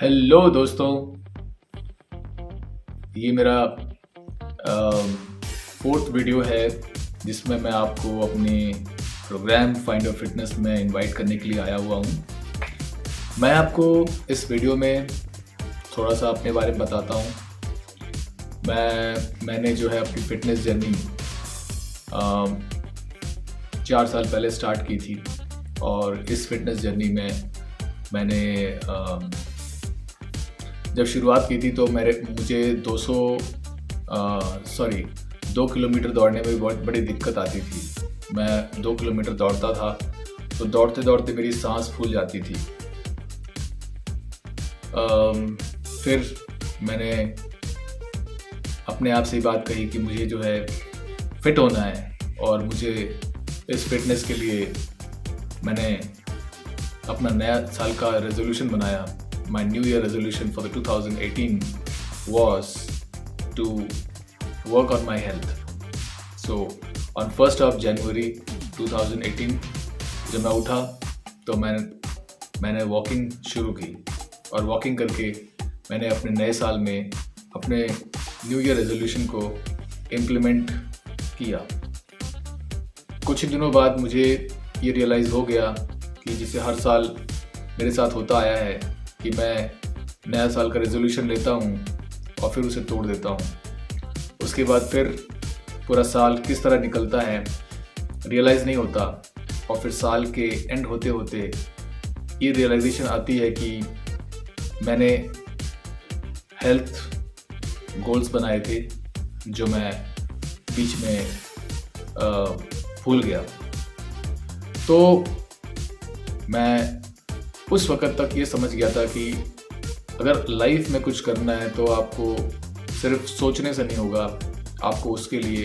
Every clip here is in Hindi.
हेलो दोस्तों, ये मेरा फोर्थ वीडियो है जिसमें मैं आपको अपने प्रोग्राम फाइंड ऑफ फिटनेस में इनवाइट करने के लिए आया हुआ हूँ। मैं आपको इस वीडियो में थोड़ा सा अपने बारे में बताता हूँ। मैंने जो है अपनी फिटनेस जर्नी 4 साल पहले स्टार्ट की थी और इस फिटनेस जर्नी में मैंने जब शुरुआत की थी तो मुझे 2 किलोमीटर दौड़ने में बहुत बड़ी दिक्कत आती थी। मैं 2 किलोमीटर दौड़ता था तो दौड़ते दौड़ते मेरी सांस फूल जाती थी। फिर मैंने अपने आप से बात कही कि मुझे जो है फिट होना है और मुझे इस फिटनेस के लिए मैंने अपना नया साल का रेजोल्यूशन बनाया। My New Year resolution for the 2018 was to work on my health. So on 1st of January 2018 जब मैं उठा तो मैंने वॉकिंग शुरू की और वॉकिंग करके मैंने अपने नए साल में अपने न्यू ईयर रेजोल्यूशन को इम्प्लीमेंट किया। कुछ ही दिनों बाद मुझे ये रियलाइज़ हो गया कि जिसे हर साल मेरे साथ होता आया है कि मैं नया साल का रेजोल्यूशन लेता हूँ और फिर उसे तोड़ देता हूँ। उसके बाद फिर पूरा साल किस तरह निकलता है रियलाइज़ नहीं होता और फिर साल के एंड होते होते ये रियलाइजेशन आती है कि मैंने हेल्थ गोल्स बनाए थे जो मैं बीच में भूल गया। तो मैं उस वक़्त तक ये समझ गया था कि अगर लाइफ में कुछ करना है तो आपको सिर्फ सोचने से नहीं होगा, आपको उसके लिए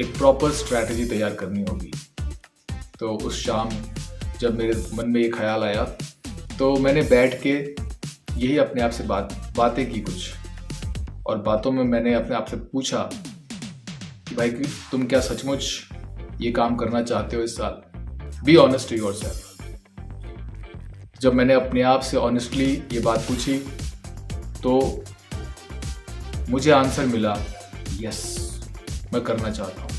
एक प्रॉपर स्ट्रैटेजी तैयार करनी होगी। तो उस शाम जब मेरे मन में ये ख्याल आया तो मैंने बैठ के यही अपने आप से बातें की कुछ, और बातों में मैंने अपने आप से पूछा कि भाई तुम क्या सचमुच ये काम करना चाहते हो इस साल? Be honest to yourself. जब मैंने अपने आप से ऑनेस्टली ये बात पूछी तो मुझे आंसर मिला, यस, मैं करना चाहता हूँ।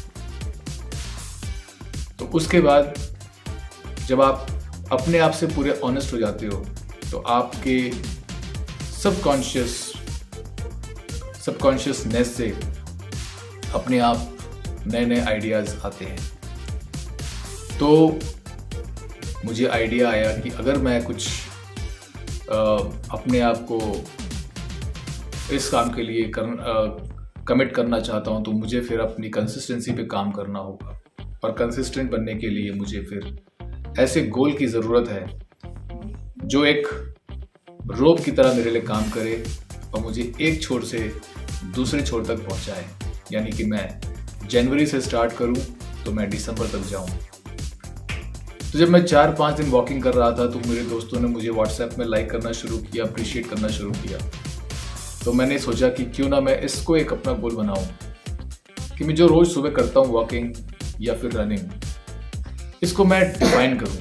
तो उसके बाद जब आप अपने आप से पूरे ऑनेस्ट हो जाते हो तो आपके सबकॉन्शियसनेस से अपने आप नए नए आइडियाज़ आते हैं। तो मुझे आइडिया आया कि अगर मैं कुछ अपने आप को इस काम के लिए कमिट करना चाहता हूँ तो मुझे फिर अपनी कंसिस्टेंसी पे काम करना होगा, और कंसिस्टेंट बनने के लिए मुझे फिर ऐसे गोल की ज़रूरत है जो एक रोप की तरह मेरे लिए काम करे और मुझे एक छोर से दूसरे छोर तक पहुँचाए। यानी कि मैं जनवरी से स्टार्ट करूँ तो मैं दिसंबर तक जाऊँ। तो जब मैं 4-5 दिन वॉकिंग कर रहा था तो मेरे दोस्तों ने मुझे व्हाट्सएप में लाइक करना शुरू किया, अप्रिशिएट करना शुरू किया। तो मैंने सोचा कि क्यों ना मैं इसको एक अपना गोल बनाऊं कि मैं जो रोज़ सुबह करता हूं वॉकिंग या फिर रनिंग, इसको मैं डिफाइन करूं।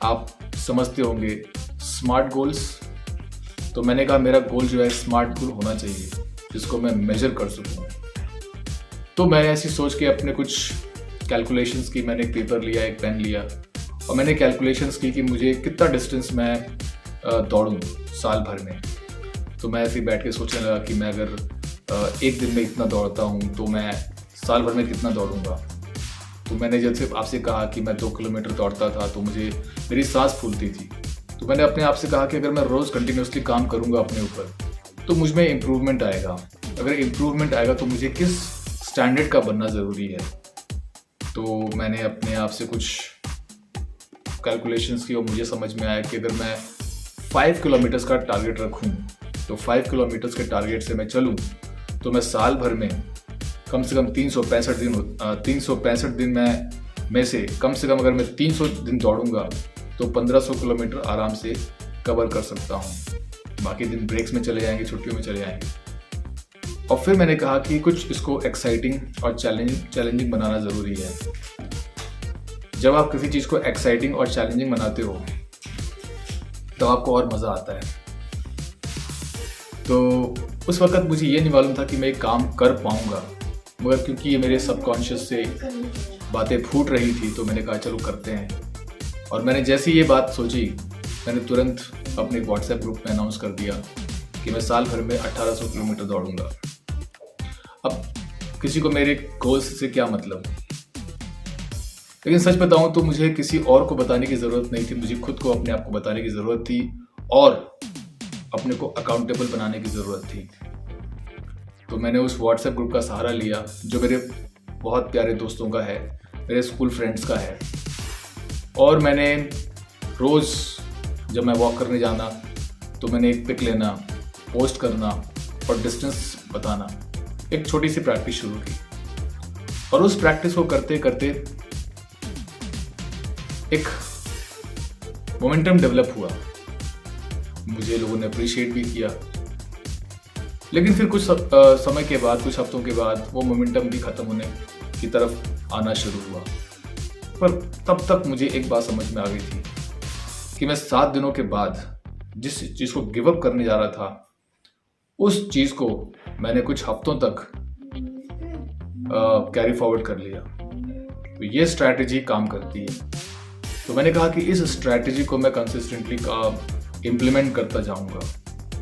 आप समझते होंगे स्मार्ट गोल्स, तो मैंने कहा मेरा गोल जो है स्मार्ट गोल होना चाहिए जिसको मैं मेजर कर सकूँ। तो मैं ऐसी सोच के अपने कुछ कैलकुलेशंस की, मैंने एक पेपर लिया, एक पेन लिया और मैंने कैलकुलेशंस की कि मुझे कितना डिस्टेंस मैं दौड़ूं साल भर में। तो मैं ऐसे ही बैठ के सोचने लगा कि मैं अगर एक दिन में इतना दौड़ता हूं तो मैं साल भर में कितना दौड़ूंगा। तो मैंने जैसे आपसे कहा कि मैं 2 किलोमीटर दौड़ता था तो मेरी सांस फूलती थी। तो मैंने अपने आप से कहा कि अगर मैं रोज़ कंटिन्यूसली काम करूँगा अपने ऊपर तो मुझ में इम्प्रूवमेंट आएगा। अगर इम्प्रूवमेंट आएगा तो मुझे किस स्टैंडर्ड का बनना ज़रूरी है। तो मैंने अपने आप से कुछ कैलकुलेशंस की और मुझे समझ में आया कि अगर मैं 5 किलोमीटर्स का टारगेट रखूं तो 5 किलोमीटर्स के टारगेट से मैं चलूं तो मैं साल भर में कम से कम 365 दिन में से कम से कम अगर मैं 300 दिन दौड़ूंगा तो 1500 किलोमीटर आराम से कवर कर सकता हूं। बाकी दिन ब्रेक्स में चले जाएंगे, छुट्टियों में चले जाएंगे। और फिर मैंने कहा कि कुछ इसको एक्साइटिंग और चैलेंजिंग बनाना ज़रूरी है। जब आप किसी चीज़ को एक्साइटिंग और चैलेंजिंग बनाते हो तो आपको और मज़ा आता है। तो उस वक्त मुझे ये नहीं मालूम था कि मैं काम कर पाऊँगा, मगर क्योंकि ये मेरे सबकॉन्शियस से बातें फूट रही थी तो मैंने कहा चलो करते हैं। और मैंने जैसे ही ये बात सोची, मैंने तुरंत अपने व्हाट्सएप ग्रुप में अनाउंस कर दिया कि मैं साल भर में 1800 किलोमीटर दौड़ूंगा। अब किसी को मेरे गोल्स से क्या मतलब, लेकिन सच बताऊं तो मुझे किसी और को बताने की ज़रूरत नहीं थी, मुझे खुद को अपने आप को बताने की ज़रूरत थी और अपने को अकाउंटेबल बनाने की ज़रूरत थी। तो मैंने उस व्हाट्सएप ग्रुप का सहारा लिया जो मेरे बहुत प्यारे दोस्तों का है, मेरे स्कूल फ्रेंड्स का है। और मैंने रोज़ जब मैं वॉक करने जाना तो मैंने एक पिक लेना, पोस्ट करना और डिस्टेंस बताना, एक छोटी सी प्रैक्टिस शुरू की। और उस प्रैक्टिस को करते करते एक मोमेंटम डेवलप हुआ, मुझे लोगों ने अप्रिशिएट भी किया। लेकिन फिर कुछ समय के बाद, कुछ हफ्तों के बाद वो मोमेंटम भी खत्म होने की तरफ आना शुरू हुआ। पर तब तक मुझे एक बात समझ में आ गई थी कि मैं 7 दिनों के बाद जिस चीज़ को गिव अप करने जा रहा था, उस चीज़ को मैंने कुछ हफ्तों तक कैरी फॉरवर्ड कर लिया। तो ये स्ट्रैटेजी काम करती है। तो मैंने कहा कि इस स्ट्रैटेजी को मैं कंसिस्टेंटली इम्प्लीमेंट करता जाऊंगा।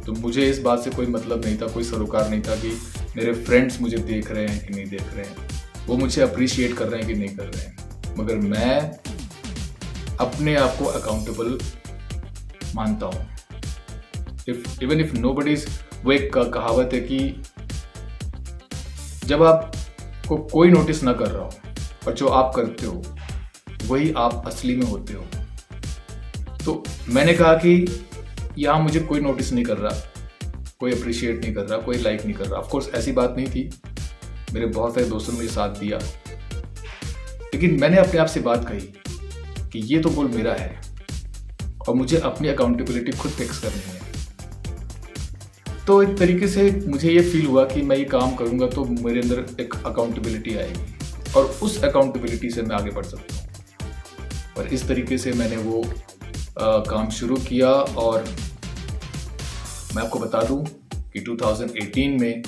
तो मुझे इस बात से कोई मतलब नहीं था, कोई सरोकार नहीं था कि मेरे फ्रेंड्स मुझे देख रहे हैं कि नहीं देख रहे हैं, वो मुझे अप्रिशिएट कर रहे हैं कि नहीं कर रहे हैं, मगर मैं अपने आप को अकाउंटेबल मानता हूँ। इवन इफ नोबडीज, वो एक कहावत है कि जब आपको कोई नोटिस ना कर रहा हो और जो आप करते हो वही आप असली में होते हो। तो मैंने कहा कि यहाँ मुझे कोई नोटिस नहीं कर रहा, कोई अप्रिशिएट नहीं कर रहा, कोई लाइक नहीं कर रहा। ऑफ कोर्स ऐसी बात नहीं थी, मेरे बहुत सारे दोस्तों ने मुझे साथ दिया, लेकिन मैंने अपने आप से बात कही कि ये तो गोल मेरा है और मुझे अपनी अकाउंटेबिलिटी खुद फिक्स करनी है। तो एक तरीके से मुझे ये फील हुआ कि मैं ये काम करूँगा तो मेरे अंदर एक अकाउंटेबिलिटी आएगी और उस अकाउंटेबिलिटी से मैं आगे बढ़ सकता हूँ। और इस तरीके से मैंने वो काम शुरू किया। और मैं आपको बता दूं कि 2018 में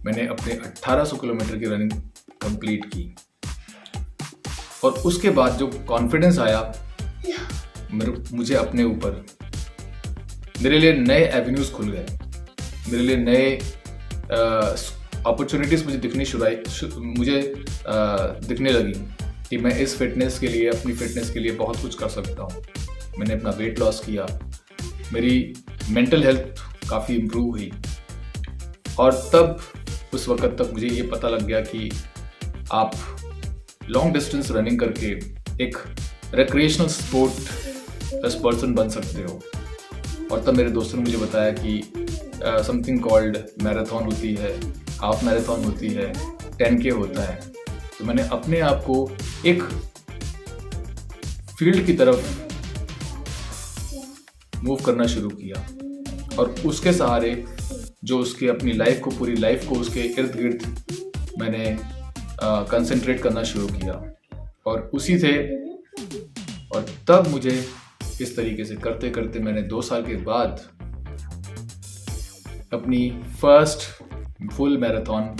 मैंने अपने 1800 किलोमीटर की रनिंग कंप्लीट की। और उसके बाद जो कॉन्फिडेंस आया मुझे अपने ऊपर, मेरे लिए नए एवेन्यूज खुल गए, मेरे लिए नए अपॉर्चुनिटीज़ मुझे दिखने लगी कि मैं इस फिटनेस के लिए, अपनी फिटनेस के लिए बहुत कुछ कर सकता हूँ। मैंने अपना वेट लॉस किया, मेरी मेंटल हेल्थ काफ़ी इम्प्रूव हुई। और तब उस वक्त तक मुझे ये पता लग गया कि आप लॉन्ग डिस्टेंस रनिंग करके एक रिक्रिएशनल स्पोर्ट पर्सन बन सकते हो। और तब मेरे दोस्तों ने मुझे बताया कि समथिंग कॉल्ड मैराथन होती है, हाफ मैराथन होती है, 10K होता है। तो मैंने अपने आप को एक फील्ड की तरफ मूव करना शुरू किया और उसके सहारे जो उसके अपनी लाइफ को, पूरी लाइफ को उसके इर्द गिर्द मैंने कंसंट्रेट करना शुरू किया। और उसी से, और तब मुझे इस तरीके से करते करते मैंने 2 साल के बाद अपनी फर्स्ट फुल मैराथन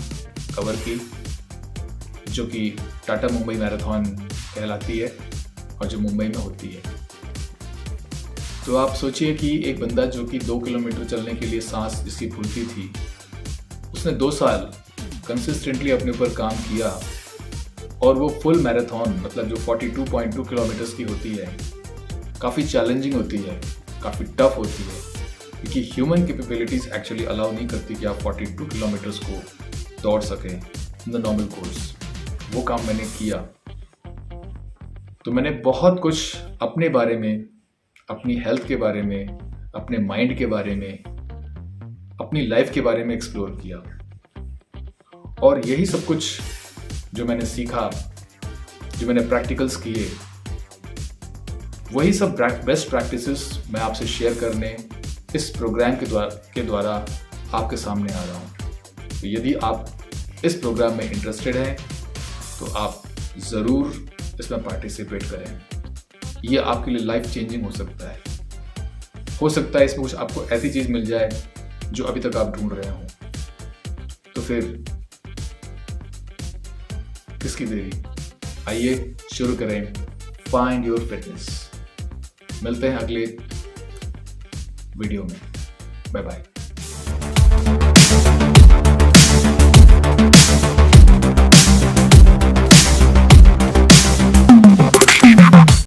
कवर की, जो कि टाटा मुंबई मैराथन कहलाती है और जो मुंबई में होती है। तो आप सोचिए कि एक बंदा जो कि 2 किलोमीटर चलने के लिए सांस जिसकी फूलती थी, उसने 2 साल कंसिस्टेंटली अपने ऊपर काम किया और वो फुल मैराथन, मतलब जो 42.2 किलोमीटर्स की होती है, काफ़ी चैलेंजिंग होती है, काफ़ी टफ होती है, क्योंकि ह्यूमन कैपेबिलिटीज़ एक्चुअली अलाउ नहीं करती कि आप 42 किलोमीटर्स को दौड़ सकें इन द नॉर्मल कोर्स। वो काम मैंने किया। तो मैंने बहुत कुछ अपने बारे में, अपनी हेल्थ के बारे में, अपने माइंड के बारे में, अपनी लाइफ के बारे में एक्सप्लोर किया। और यही सब कुछ जो मैंने सीखा, जो मैंने प्रैक्टिकल्स किए, वही सब बेस्ट प्रैक्टिसेस मैं आपसे शेयर करने इस प्रोग्राम के द्वारा आपके सामने आ रहा हूँ। तो यदि आप इस प्रोग्राम में इंटरेस्टेड हैं तो आप ज़रूर इसमें पार्टिसिपेट करें। ये आपके लिए लाइफ चेंजिंग हो सकता है। इसमें कुछ आपको ऐसी चीज़ मिल जाए जो अभी तक आप ढूंढ रहे हो, तो फिर किसकी देरी। आइए शुरू करें फाइंड योर फिटनेस। मिलते हैं अगले वीडियो में। Bye bye.